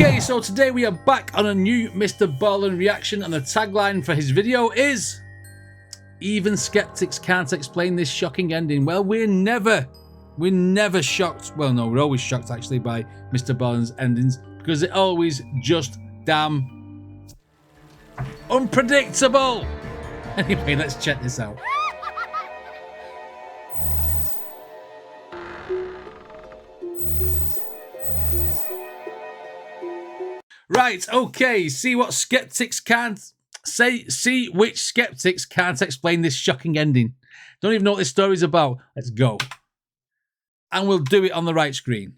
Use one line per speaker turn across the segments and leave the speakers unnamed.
Okay, so today we are back on a new Mr. Ballen reaction, and the tagline for his video is "Even skeptics can't explain this shocking ending." Well, we're never shocked. Well, no, we're always shocked actually by Mr. Ballen's endings because they're always just damn unpredictable. Anyway, let's check this out. Right, okay, see which skeptics can't explain this shocking ending. Don't even know what this story's about. Let's go. And we'll do it on the right screen.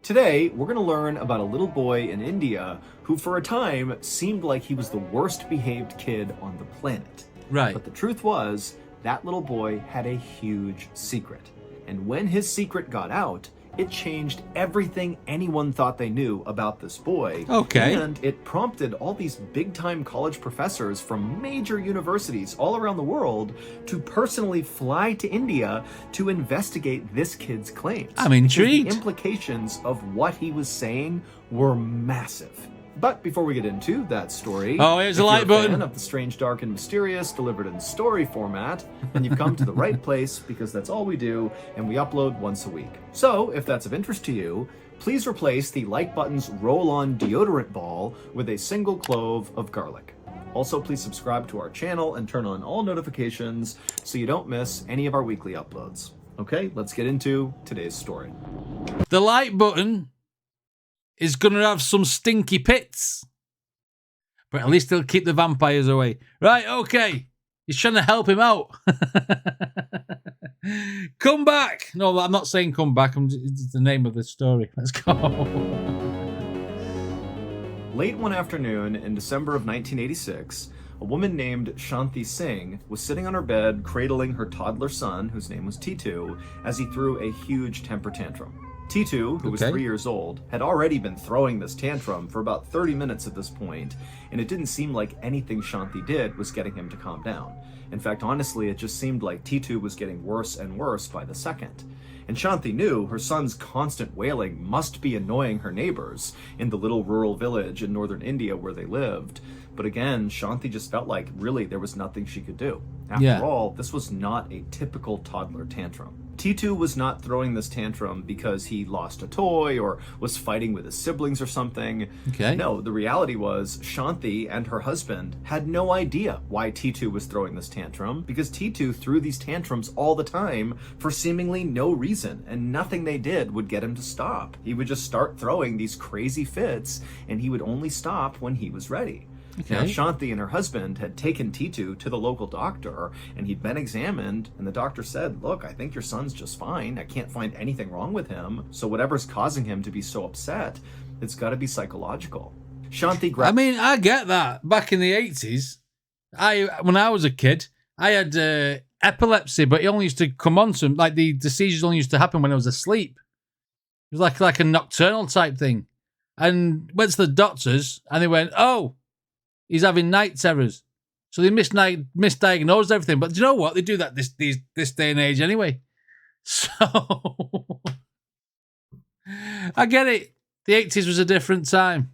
Today, we're going to learn about a little boy in India who for a time seemed like he was the worst behaved kid on the planet.
Right.
But the truth was, that little boy had a huge secret. And when his secret got out, it changed everything anyone thought they knew about this boy.
Okay.
And it prompted all these big-time college professors from major universities all around the world to personally fly to India to investigate this kid's claims.
I'm intrigued.
The implications of what he was saying were massive. But before we get into that story,
oh, here's the like button.
Fan of the strange, dark, and mysterious delivered in story format, then you've come to the right place because that's all we do, and we upload once a week. So, if that's of interest to you, please replace the like button's roll-on deodorant ball with a single clove of garlic. Also, please subscribe to our channel and turn on all notifications so you don't miss any of our weekly uploads. Okay, let's get into today's story.
The like button is going to have some stinky pits. But at least they'll keep the vampires away. Right, okay. He's trying to help him out. Come back. No, I'm not saying come back. It's the name of the story. Let's go.
Late one afternoon in December of 1986, a woman named Shanti Singh was sitting on her bed cradling her toddler son, whose name was T2, as he threw a huge temper tantrum. T2, who was 3 years old, had already been throwing this tantrum for about 30 minutes at this point, and it didn't seem like anything Shanti did was getting him to calm down. In fact, honestly, it just seemed like T2 was getting worse and worse by the second. And Shanti knew her son's constant wailing must be annoying her neighbors in the little rural village in northern India where they lived. But again, Shanti just felt like really there was nothing she could do. After all, this was not a typical toddler tantrum. T2 was not throwing this tantrum because he lost a toy or was fighting with his siblings or something.
Okay.
No, the reality was Shanti and her husband had no idea why T2 was throwing this tantrum because T2 threw these tantrums all the time for seemingly no reason, and nothing they did would get him to stop. He would just start throwing these crazy fits, and he would only stop when he was ready.
Okay.
Now, Shanti and her husband had taken T2 to the local doctor, and he'd been examined, and the doctor said, look, I think your son's just fine. I can't find anything wrong with him. So whatever's causing him to be so upset, it's got to be psychological. Shanti grabbed...
I mean, I get that. Back in the 80s, when I was a kid, I had epilepsy, but it only used to come on to him. Like the seizures only used to happen when I was asleep. It was like a nocturnal type thing. And went to the doctors, and they went, oh, he's having night terrors. So they misdiagnosed everything. But do you know what? They do that this day and age anyway. So I get it. The 80s was a different time.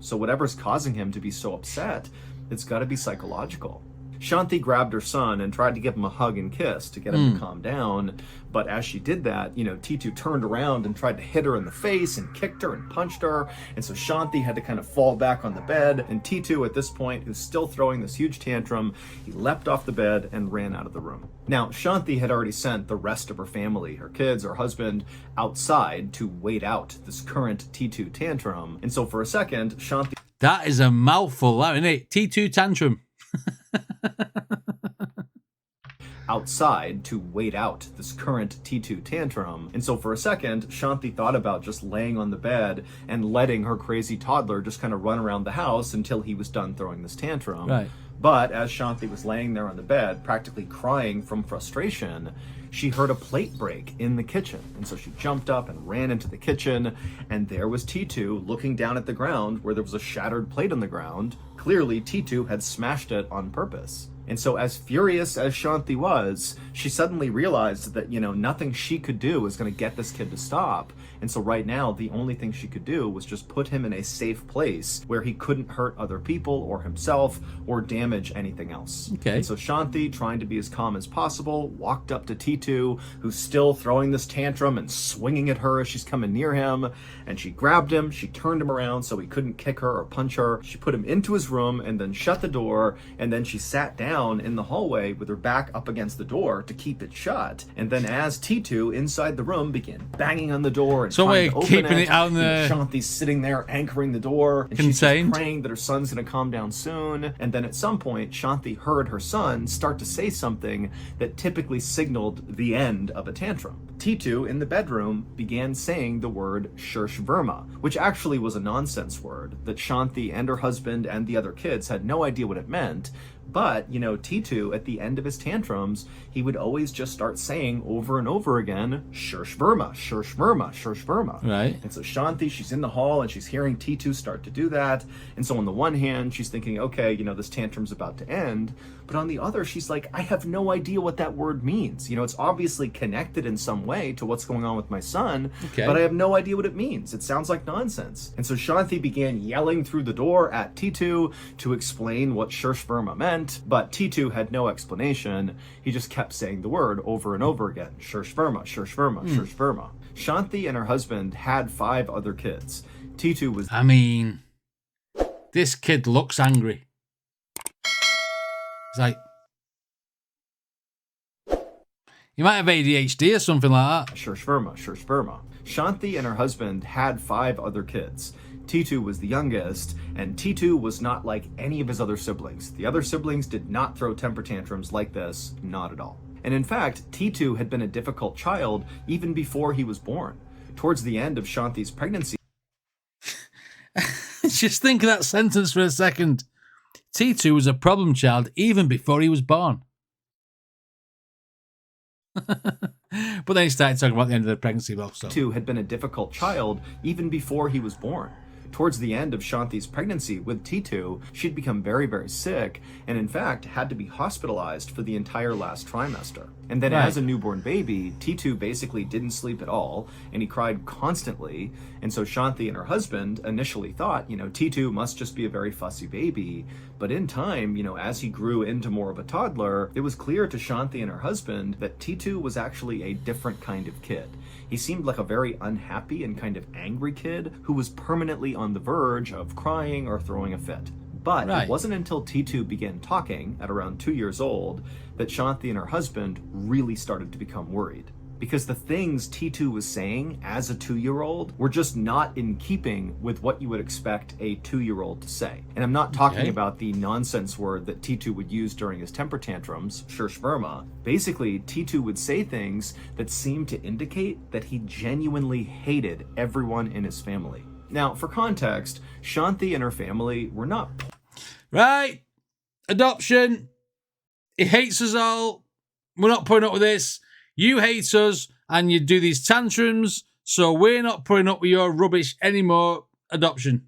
So whatever's causing him to be so upset, it's got to be psychological. Shanti grabbed her son and tried to give him a hug and kiss to get him to calm down. But as she did that, T2 turned around and tried to hit her in the face and kicked her and punched her. And so Shanti had to kind of fall back on the bed. And T2 at this point, who's still throwing this huge tantrum, he leapt off the bed and ran out of the room. Now, Shanti had already sent the rest of her family, her kids, her husband, outside to wait out this current T2 tantrum. And so for a second, Shanti...
That is a mouthful, isn't it? T2 tantrum.
outside to wait out this current T2 tantrum. And so for a second, Shanti thought about just laying on the bed and letting her crazy toddler just kind of run around the house until he was done throwing this tantrum.
Right.
But as Shanti was laying there on the bed, practically crying from frustration, she heard a plate break in the kitchen. And so she jumped up and ran into the kitchen, and there was T2 looking down at the ground where there was a shattered plate on the ground. Clearly, T2 had smashed it on purpose. And so as furious as Shanti was, she suddenly realized that, nothing she could do was going to get this kid to stop. And so right now, the only thing she could do was just put him in a safe place where he couldn't hurt other people or himself or damage anything else.
Okay.
And so Shanti, trying to be as calm as possible, walked up to T2, who's still throwing this tantrum and swinging at her as she's coming near him. And she grabbed him, she turned him around so he couldn't kick her or punch her. She put him into his room and then shut the door. And then she sat down in the hallway with her back up against the door to keep it shut. And then as T2 inside the room began banging on the door and
so
trying
we're
to open
keeping it out in the
Shanti's sitting there anchoring the door, and she's
contained,
just praying that her son's gonna calm down soon. And then at some point, Shanti heard her son start to say something that typically signaled the end of a tantrum. T2 in the bedroom began saying the word Shurshverma, which actually was a nonsense word that Shanti and her husband and the other kids had no idea what it meant. But, T2, at the end of his tantrums, he would always just start saying over and over again, Shurshverma, Shurshverma, Shurshverma.
Right.
And so Shanti, she's in the hall and she's hearing T2 start to do that. And so on the one hand, she's thinking, okay, this tantrum's about to end. But on the other, she's like, I have no idea what that word means. It's obviously connected in some way to what's going on with my son, but I have no idea what it means. It sounds like nonsense. And so Shanti began yelling through the door at T2 to explain what Shurshverma meant, but T2 had no explanation. He just kept saying the word over and over again, Shurshverma, Shurshverma, Shurshverma. Shanti and her husband had 5 other kids. T2 was...
I mean, this kid looks angry. It's like, you might have ADHD or something like that.
Shurshverma, Shurshverma. Shanti and her husband had 5 other kids. T2 was the youngest, and T2 was not like any of his other siblings. The other siblings did not throw temper tantrums like this, not at all. And in fact, T2 had been a difficult child even before he was born. Towards the end of Shanti's pregnancy...
Just think of that sentence for a second. T2 was a problem child even before he was born. But then he started talking about the end of the pregnancy.
T2 had been a difficult child even before he was born. Towards the end of Shanti's pregnancy with T2, she'd become very, very sick, and in fact had to be hospitalized for the entire last trimester. And then as a newborn baby, T2 basically didn't sleep at all, and he cried constantly, and so Shanti and her husband initially thought, T2 must just be a very fussy baby. But in time, as he grew into more of a toddler, it was clear to Shanti and her husband that T2 was actually a different kind of kid. He seemed like a very unhappy and kind of angry kid who was permanently on the verge of crying or throwing a fit. But it wasn't until T2 began talking at around 2 years old that Shanti and her husband really started to become worried. Because the things T2 was saying as a 2-year-old were just not in keeping with what you would expect a 2-year-old to say. And I'm not talking about the nonsense word that T2 would use during his temper tantrums, Shurshverma. Basically, T2 would say things that seemed to indicate that he genuinely hated everyone in his family. Now, for context, Shanti and her family were not...
Right. Adoption. He hates us all. We're not putting up with this. You hate us and you do these tantrums, so we're not putting up with your rubbish anymore. Adoption.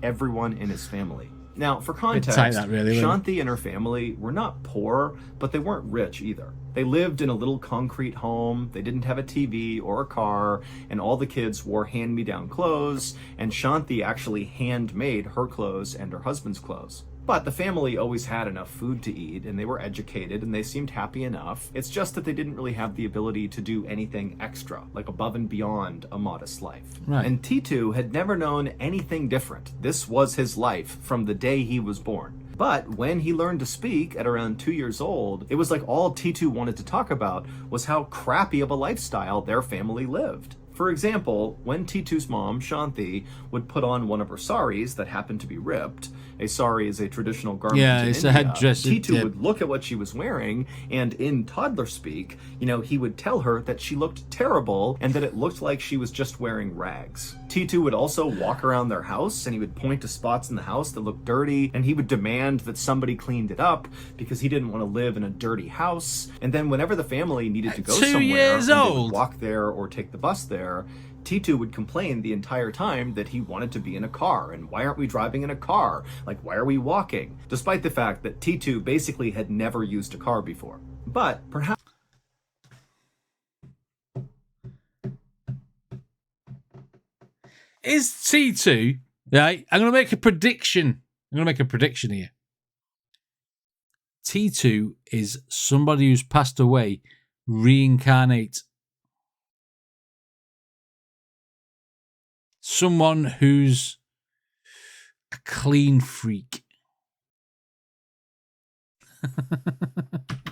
Everyone in his family. Now, for context, Shanti and her family were not poor, but they weren't rich either. They lived in a little concrete home, they didn't have a TV or a car, and all the kids wore hand-me-down clothes, and Shanti actually handmade her clothes and her husband's clothes. But the family always had enough food to eat, and they were educated, and they seemed happy enough. It's just that they didn't really have the ability to do anything extra, like above and beyond a modest life.
Right.
And T2 had never known anything different. This was his life from the day he was born. But when he learned to speak at around 2 years old, it was like all T2 wanted to talk about was how crappy of a lifestyle their family lived. For example, when T2's mom, Shanti, would put on one of her saris that happened to be ripped, a sari is a traditional garment in
it's
India,
a headdress.
T2 would look at what she was wearing, and in toddler speak, he would tell her that she looked terrible and that it looked like she was just wearing rags. T2 would also walk around their house, and he would point to spots in the house that looked dirty, and he would demand that somebody cleaned it up because he didn't want to live in a dirty house. And then whenever the family needed to go somewhere, and they would walk there or take the bus there, T2 would complain the entire time that he wanted to be in a car, and why aren't we driving in a car? Like, why are we walking? Despite the fact that T2 basically had never used a car before. But perhaps...
Is T2, right? I'm going to make a prediction. Here. T2 is somebody who's passed away, reincarnate. Someone who's a clean freak.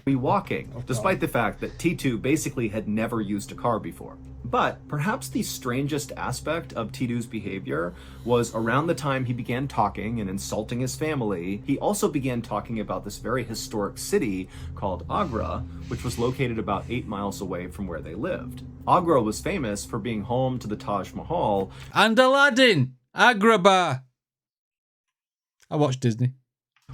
be walking, despite the fact that T2 basically had never used a car before. But perhaps the strangest aspect of T2's behavior was around the time he began talking and insulting his family, he also began talking about this very historic city called Agra, which was located about 8 miles away from where they lived. Agra was famous for being home to the Taj Mahal
and Aladdin, Agrabah. I watched Disney.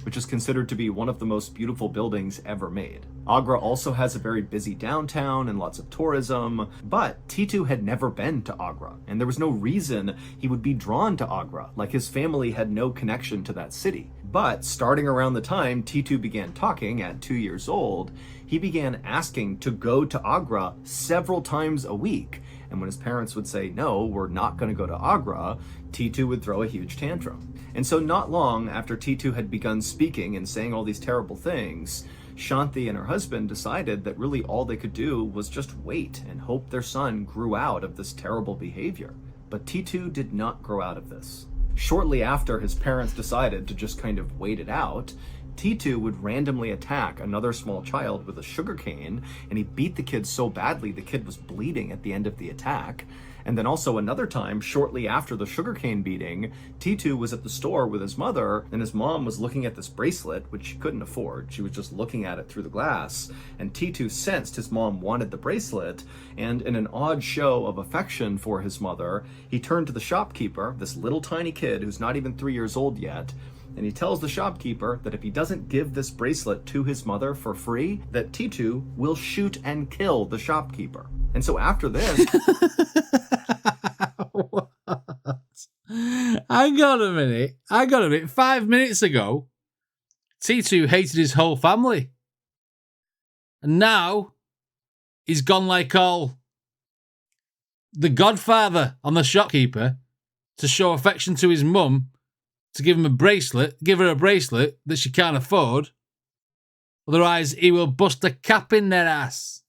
Which is considered to be one of the most beautiful buildings ever made. Agra also has a very busy downtown and lots of tourism, but T2 had never been to Agra, and there was no reason he would be drawn to Agra, like his family had no connection to that city. But starting around the time T2 began talking at 2 years old, he began asking to go to Agra several times a week, and when his parents would say, no, we're not going to go to Agra, T2 would throw a huge tantrum. And so not long after T2 had begun speaking and saying all these terrible things, Shanti and her husband decided that really all they could do was just wait and hope their son grew out of this terrible behavior. But T2 did not grow out of this. Shortly after his parents decided to just kind of wait it out, T2 would randomly attack another small child with a sugarcane, and he beat the kid so badly the kid was bleeding at the end of the attack. And then also another time, shortly after the sugarcane beating, T2 was at the store with his mother, and his mom was looking at this bracelet, which she couldn't afford. She was just looking at it through the glass, and T2 sensed his mom wanted the bracelet, and in an odd show of affection for his mother, he turned to the shopkeeper, this little tiny kid who's not even 3 years old yet, and he tells the shopkeeper that if he doesn't give this bracelet to his mother for free, that T2 will shoot and kill the shopkeeper. And so after this...
What? Hang on a minute. 5 minutes ago, T2 hated his whole family. And now, he's gone like all the Godfather on the shopkeeper to show affection to his mum, to give her a bracelet that she can't afford. Otherwise, he will bust a cap in their ass.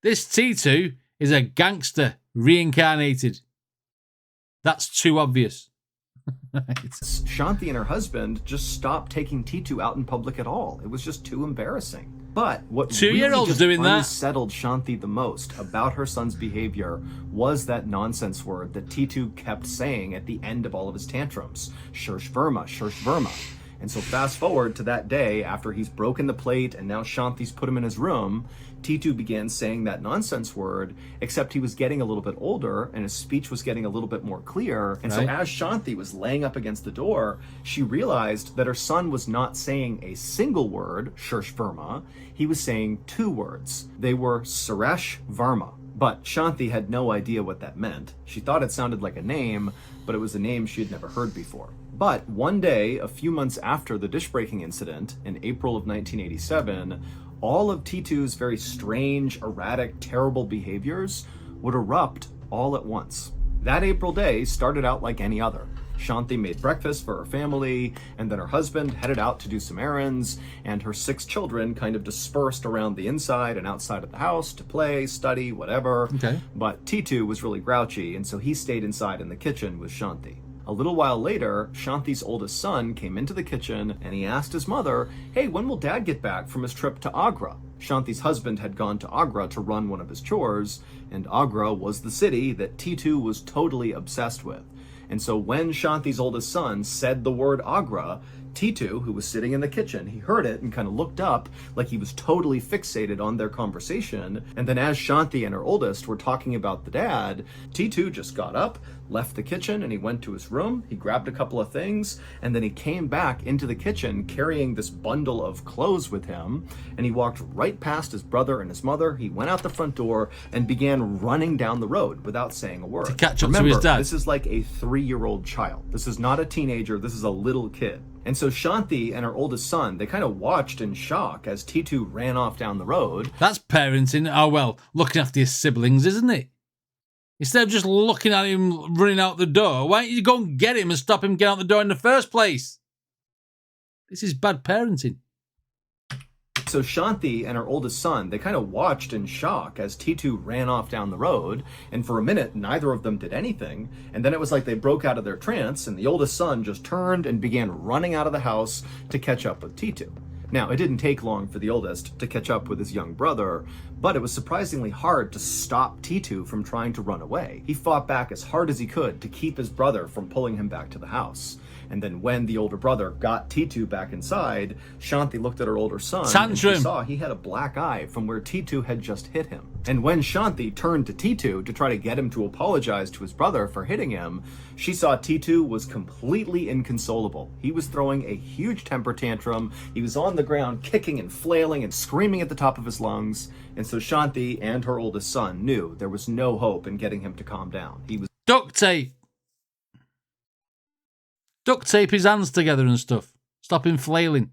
This T2 is a gangster reincarnated. That's too obvious.
Shanti and her husband just stopped taking T2 out in public at all. It was just too embarrassing. But what really just unsettled Shanti the most about her son's behavior was that nonsense word that T2 kept saying at the end of all of his tantrums. Shirsh Verma, Shirsh Verma. And so fast forward to that day after he's broken the plate and now Shanti's put him in his room, T2 began saying that nonsense word, except he was getting a little bit older and his speech was getting a little bit more clear. And so as Shanti was laying up against the door, she realized that her son was not saying a single word, Shirsh Verma, he was saying 2 words. They were Suresh Varma. But Shanti had no idea what that meant. She thought it sounded like a name, but it was a name she had never heard before. But one day, a few months after the dish-breaking incident, in April of 1987, all of T2's very strange, erratic, terrible behaviors would erupt all at once. That April day started out like any other. Shanti made breakfast for her family, and then her husband headed out to do some errands, and her 6 children kind of dispersed around the inside and outside of the house to play, study, whatever. Okay. But T2 was really grouchy, and so he stayed inside in the kitchen with Shanti. A little while later, Shanti's oldest son came into the kitchen and he asked his mother, hey, when will Dad get back from his trip to Agra? Shanti's husband had gone to Agra to run one of his chores, and Agra was the city that T2 was totally obsessed with. And so when Shanti's oldest son said the word Agra, T2, who was sitting in the kitchen, he heard it and kind of looked up like he was totally fixated on their conversation. And then as Shanti and her oldest were talking about the dad, T2 just got up, left the kitchen, and he went to his room. He grabbed a couple of things, and then he came back into the kitchen carrying this bundle of clothes with him, and he walked right past his brother and his mother. He went out the front door and began running down the road without saying a word.
To catch up
Remember,
to his dad.
This is like a 3-year-old child. This is not a teenager. This is a little kid. And so Shanti and her oldest son, they kind of watched in shock as T2 ran off down the road.
That's parenting. Oh, well, looking after your siblings, isn't it? Instead of just looking at him running out the door, why don't you go and get him and stop him getting out the door in the first place? This is bad parenting.
So Shanti and her oldest son, they kind of watched in shock as T2 ran off down the road, and for a minute, neither of them did anything, and then it was like they broke out of their trance, and the oldest son just turned and began running out of the house to catch up with T2. Now, it didn't take long for the oldest to catch up with his young brother, but it was surprisingly hard to stop T2 from trying to run away. He fought back as hard as he could to keep his brother from pulling him back to the house. And then when the older brother got T2 back inside, Shanti looked at her older son and she saw he had a black eye from where T2 had just hit him. And when Shanti turned to T2 to try to get him to apologize to his brother for hitting him, she saw T2 was completely inconsolable. He was throwing a huge temper tantrum. He was on the ground kicking and flailing and screaming at the top of his lungs. And so Shanti and her oldest son knew there was no hope in getting him to calm down. He was
duct tape. Duct tape his hands together and stuff. Stop him flailing.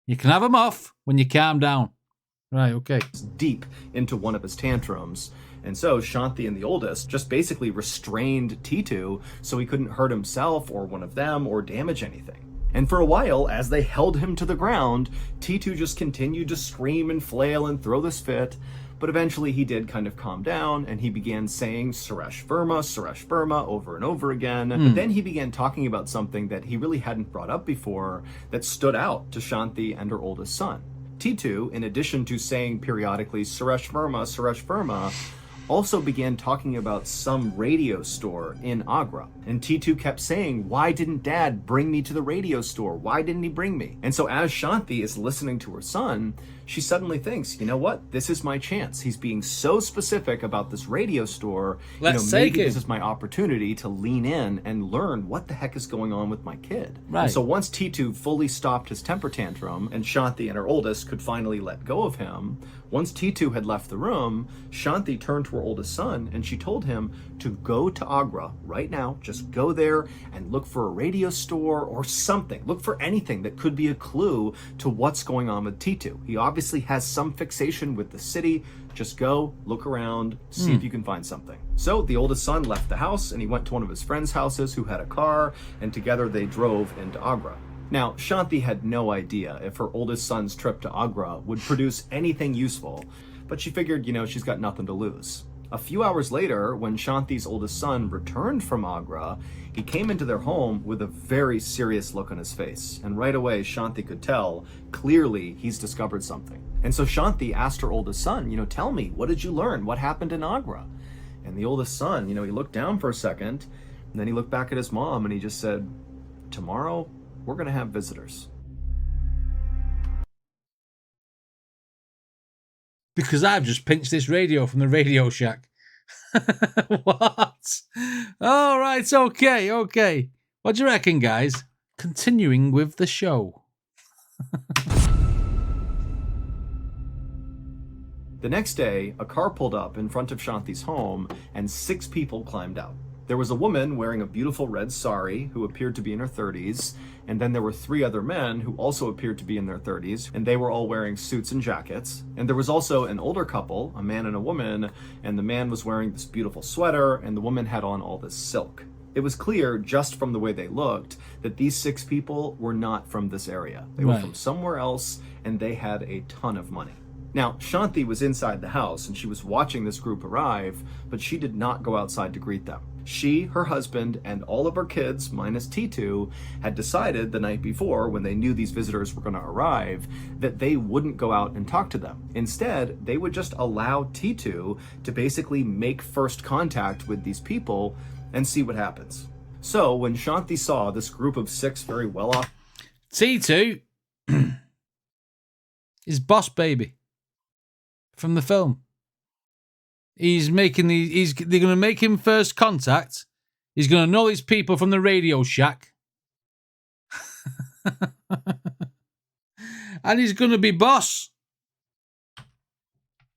You can have them off when you calm down. Right, okay.
Deep into one of his tantrums. And so Shanti and the oldest just basically restrained T2 so he couldn't hurt himself or one of them or damage anything. And for a while, as they held him to the ground, T2 just continued to scream and flail and throw this fit. But eventually he did kind of calm down and he began saying Suresh Verma over and over again. But then he began talking about something that he really hadn't brought up before that stood out to Shanti and her oldest son. T2, in addition to saying periodically Suresh Verma, also began talking about some radio store in Agra. And T2 kept saying, why didn't Dad bring me to the radio store? Why didn't he bring me? And so as Shanti is listening to her son, she suddenly thinks, you know what? This is my chance. He's being so specific about this radio store. Maybe this is my opportunity to lean in and learn what the heck is going on with my kid.
Right.
And so once T2 fully stopped his temper tantrum and Shanti and her oldest could finally let go of him, once T2 had left the room, Shanti turned to her oldest son and she told him to go to Agra right now. Just go there and look for a radio store or something. Look for anything that could be a clue to what's going on with T2. He obviously has some fixation with the city. Just go, look around, see if you can find something. So the oldest son left the house and he went to one of his friends' houses who had a car, and together they drove into Agra. Now, Shanti had no idea if her oldest son's trip to Agra would produce anything useful, but she figured, she's got nothing to lose. A few hours later, when Shanti's oldest son returned from Agra, he came into their home with a very serious look on his face. And right away, Shanti could tell, clearly, he's discovered something. And so Shanti asked her oldest son, tell me, what did you learn? What happened in Agra? And the oldest son, he looked down for a second, and then he looked back at his mom and he just said, tomorrow, we're going to have visitors.
Because I've just pinched this radio from the Radio Shack. What? All right, okay. What do you reckon, guys? Continuing with the show.
The next day, a car pulled up in front of Shanti's home and 6 people climbed out. There was a woman wearing a beautiful red sari who appeared to be in her 30s, and then there were 3 other men who also appeared to be in their 30s, and they were all wearing suits and jackets. And there was also an older couple, a man and a woman, and the man was wearing this beautiful sweater, and the woman had on all this silk. It was clear, just from the way they looked, that these 6 people were not from this area. They were from somewhere else, and they had a ton of money. Now, Shanti was inside the house, and she was watching this group arrive, but she did not go outside to greet them. She, her husband, and all of her kids, minus T2, had decided the night before, when they knew these visitors were going to arrive, that they wouldn't go out and talk to them. Instead, they would just allow T2 to basically make first contact with these people and see what happens. So, when Shanti saw this group of 6 very well-off
T2 is Boss Baby from the film. He's making they're going to make him first contact. He's going to know these people from the Radio Shack. And he's going to be boss.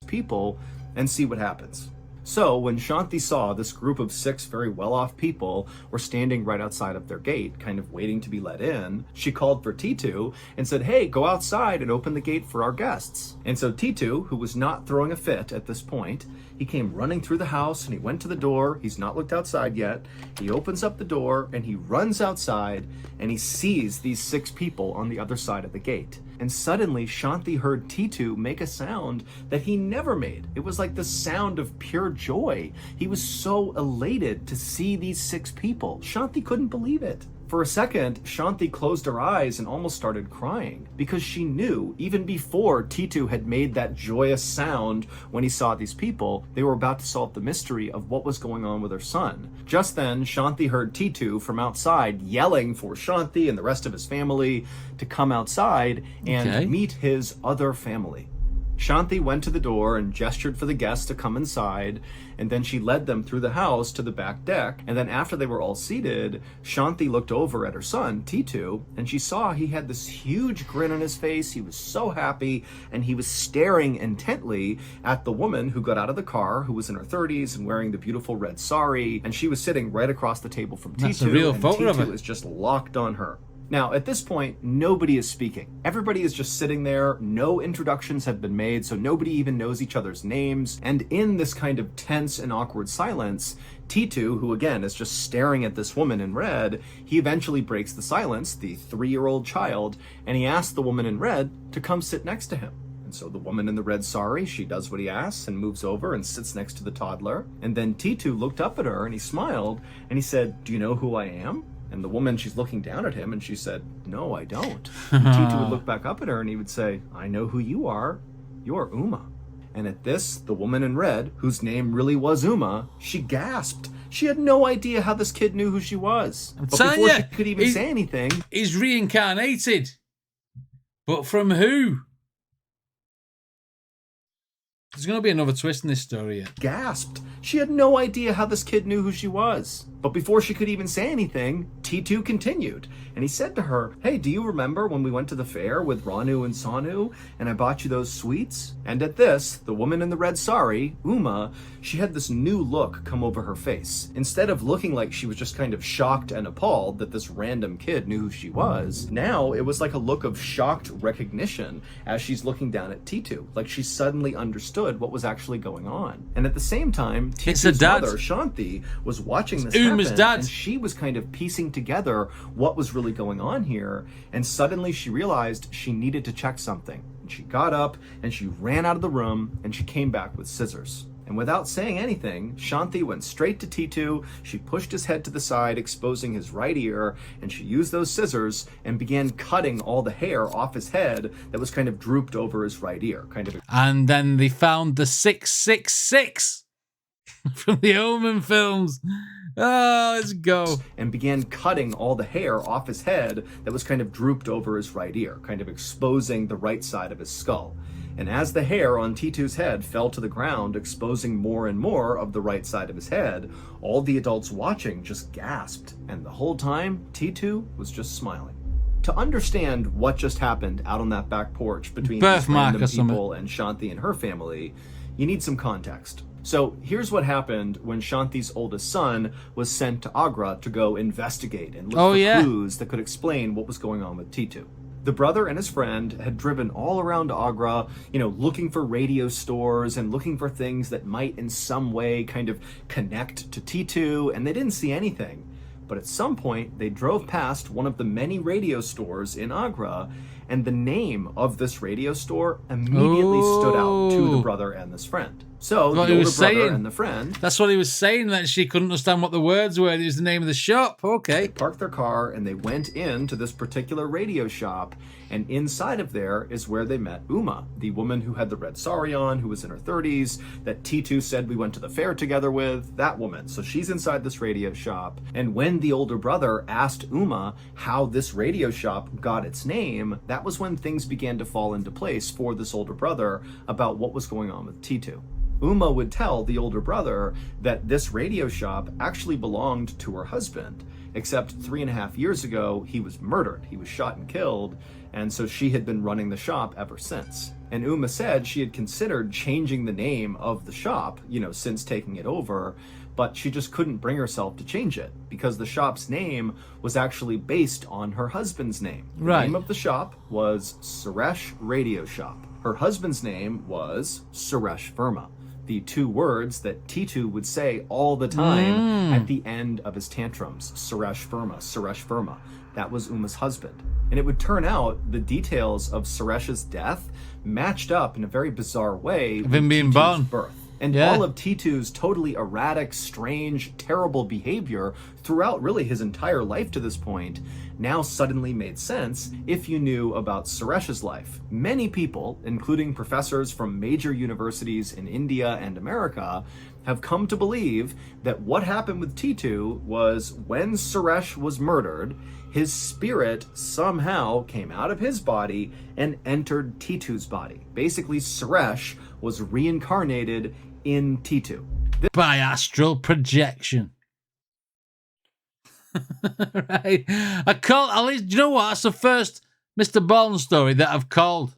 People and see what happens. So when Shanti saw this group of 6 very well-off people were standing right outside of their gate, kind of waiting to be let in, she called for T2 and said, hey, go outside and open the gate for our guests. And so T2, who was not throwing a fit at this point, he came running through the house and he went to the door. He's not looked outside yet. He opens up the door and he runs outside and he sees these 6 people on the other side of the gate. And suddenly Shanti heard T2 make a sound that he never made. It was like the sound of pure joy. He was so elated to see these 6 people. Shanti couldn't believe it. For a second, Shanti closed her eyes and almost started crying because she knew, even before T2 had made that joyous sound when he saw these people, they were about to solve the mystery of what was going on with her son. Just then, Shanti heard T2 from outside yelling for Shanti and the rest of his family to come outside and meet his other family. Shanti went to the door and gestured for the guests to come inside, and then she led them through the house to the back deck. And then after they were all seated, Shanti looked over at her son, T2, and she saw he had this huge grin on his face. He was so happy, and he was staring intently at the woman who got out of the car, who was in her 30s and wearing the beautiful red sari, and she was sitting right across the table from T2.
That's a real photo of
T2
it.
is just locked on her. Now, at this point, nobody is speaking. Everybody is just sitting there. No introductions have been made, so nobody even knows each other's names. And in this kind of tense and awkward silence, T2, who again is just staring at this woman in red, he eventually breaks the silence, the 3-year-old child, and he asks the woman in red to come sit next to him. And so the woman in the red sari, she does what he asks and moves over and sits next to the toddler. And then T2 looked up at her and he smiled and he said, do you know who I am? And the woman, she's looking down at him and she said, no, I don't. And T2 would look back up at her and he would say, I know who you are. You're Uma. And at this, the woman in red, whose name really was Uma, she gasped. She had no idea how this kid knew who she was. But before she could even say anything,
he's reincarnated. But from who? There's going to be another twist in this story yet.
Gasped. She had no idea how this kid knew who she was. But before she could even say anything, T2 continued. And he said to her, hey, do you remember when we went to the fair with Ranu and Sanu and I bought you those sweets? And at this, the woman in the red sari, Uma, she had this new look come over her face. Instead of looking like she was just kind of shocked and appalled that this random kid knew who she was, now it was like a look of shocked recognition as she's looking down at T2, like she suddenly understood what was actually going on. And at the same time, T2's mother, Shanti, was watching this happen, and she was kind of piecing together what was really going on here, and suddenly she realized she needed to check something. And she got up and she ran out of the room and she came back with scissors. And without saying anything, Shanti went straight to T2, she pushed his head to the side, exposing his right ear, and she used those scissors and began cutting all the hair off his head that was kind of drooped over his right ear.
And then they found the 666 from the Omen films. Oh, let's go.
And began cutting all the hair off his head that was kind of drooped over his right ear, kind of exposing the right side of his skull. And as the hair on T2's head fell to the ground, exposing more and more of the right side of his head, all the adults watching just gasped. And the whole time, T2 was just smiling. To understand what just happened out on that back porch between these random people and Shanti and her family, you need some context. So here's what happened when Shanti's oldest son was sent to Agra to go investigate and look for clues that could explain what was going on with T2. The brother and his friend had driven all around Agra, looking for radio stores and looking for things that might in some way kind of connect to T2, and they didn't see anything. But at some point, they drove past one of the many radio stores in Agra, and the name of this radio store immediately stood out to the brother and this friend. So
What
the
he
older
was
brother
saying.
and the friend
That's what he was saying, that she couldn't understand what the words were. It was the name of the shop. Okay.
parked their car and they went into this particular radio shop, and inside of there is where they met Uma, the woman who had the red sari on, who was in her 30s, that T2 said we went to the fair together with, that woman. So she's inside this radio shop, and when the older brother asked Uma how this radio shop got its name, that was when things began to fall into place for this older brother about what was going on with T2. Uma would tell the older brother that this radio shop actually belonged to her husband, except 3.5 years ago, he was murdered. He was shot and killed, and so she had been running the shop ever since. And Uma said she had considered changing the name of the shop, since taking it over, but she just couldn't bring herself to change it because the shop's name was actually based on her husband's name. The name of the shop was Suresh Radio Shop. Her husband's name was Suresh Verma. The two words that T2 would say all the time at the end of his tantrums. Suresh Verma, Suresh Verma. That was Uma's husband. And it would turn out the details of Suresh's death matched up in a very bizarre way
Of him being born.
birth. And all of T2's totally erratic, strange, terrible behavior throughout really his entire life to this point now suddenly made sense if you knew about Suresh's life. Many people, including professors from major universities in India and America, have come to believe that what happened with T2 was when Suresh was murdered, his spirit somehow came out of his body and entered T2's body. Basically, Suresh was reincarnated in T2.
By astral projection. Right. Do you know what? That's the first Mr. Ballen story that I've called.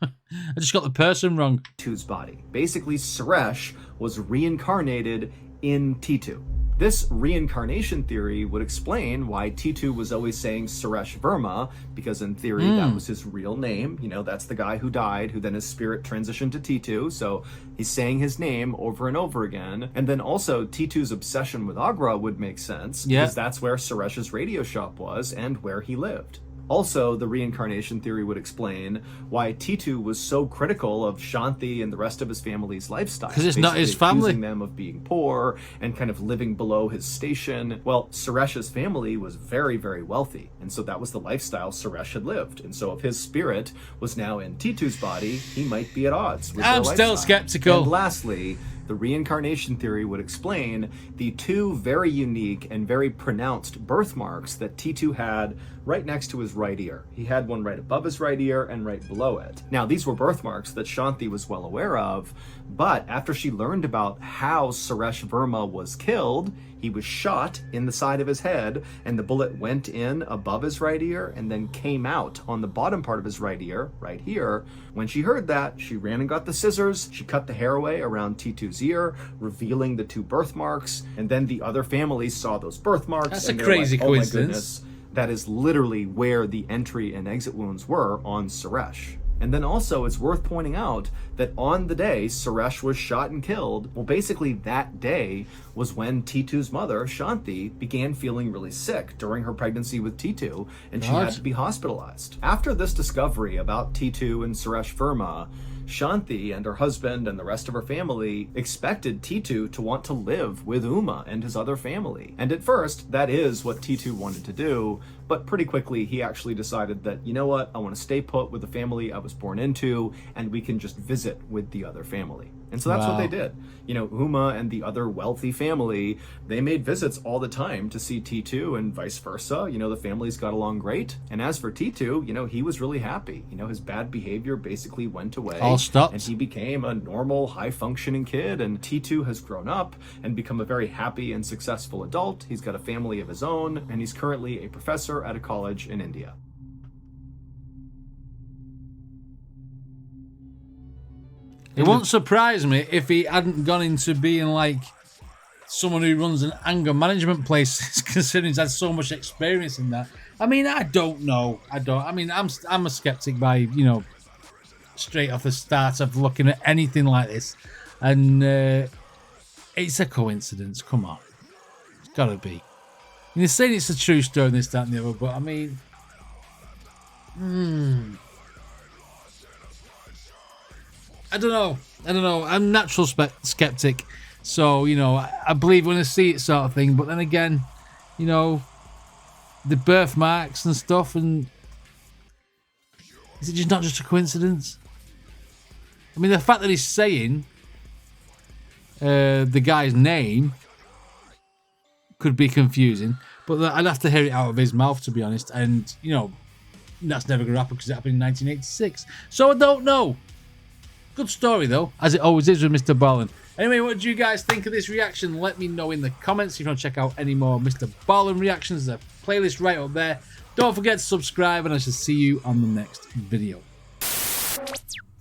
I just got the person wrong.
T2's body. Basically, Suresh was reincarnated in T2. This reincarnation theory would explain why T2 was always saying Suresh Verma, because in theory that was his real name. That's the guy who died, who then his spirit transitioned to T2, so he's saying his name over and over again. And then also T2's obsession with Agra would make sense, because that's where Suresh's radio shop was and where he lived. Also, the reincarnation theory would explain why T2 was so critical of Shanti and the rest of his family's lifestyle.
Because it's not his family.
Accusing them of being poor and kind of living below his station. Well, Suresh's family was very, very wealthy, and so that was the lifestyle Suresh had lived. And so if his spirit was now in T2's body, he might be at odds with their lifestyle.
I'm still skeptical.
And lastly, the reincarnation theory would explain the two very unique and very pronounced birthmarks that T2 had right next to his right ear. He had one right above his right ear and right below it. Now, these were birthmarks that Shanti was well aware of, but after she learned about how Suresh Verma was killed, he was shot in the side of his head, and the bullet went in above his right ear and then came out on the bottom part of his right ear, right here. When she heard that, she ran and got the scissors. She cut the hair away around T2's ear, revealing the two birthmarks. And then the other families saw those birthmarks.
That's
and
a crazy
like, oh
coincidence.
my goodness, that is literally where the entry and exit wounds were on Suresh. And then also, it's worth pointing out that on the day Suresh was shot and killed, well, basically that day was when T2's mother, Shanti, began feeling really sick during her pregnancy with T2, and she had to be hospitalized. After this discovery about T2 and Suresh Verma, Shanti and her husband and the rest of her family expected T2 to want to live with Uma and his other family. And at first, that is what T2 wanted to do, but pretty quickly he actually decided that, you know what, I want to stay put with the family I was born into, and we can just visit with the other family. And so that's what they did. Uma and the other wealthy family, they made visits all the time to see T2 and vice versa. The families got along great. And as for T2, he was really happy. His bad behavior basically went away.
All stopped.
And he became a normal, high-functioning kid. And T2 has grown up and become a very happy and successful adult. He's got a family of his own, and he's currently a professor at a college in India.
It won't surprise me if he hadn't gone into being like someone who runs an anger management place, considering he's had so much experience in that. I mean, I don't know. I'm a skeptic by, straight off the start of looking at anything like this. And it's a coincidence. Come on. It's got to be. You're saying it's a true story and this, that, and the other, but I mean... I don't know. I don't know. I'm a natural skeptic, so you know I believe when I see it, sort of thing. But then again, you know, the birthmarks and stuff, and is it just not just a coincidence? I mean, the fact that he's saying the guy's name could be confusing, but I'd have to hear it out of his mouth, to be honest. And you know, that's never going to happen because it happened in 1986. So I don't know. Good story though, as it always is with Mr. Ballen. Anyway, what do you guys think of this reaction? Let me know in the comments. If you want to check out any more Mr. Ballen reactions, there's a playlist right up there. Don't forget to subscribe, and I shall see you on the next video.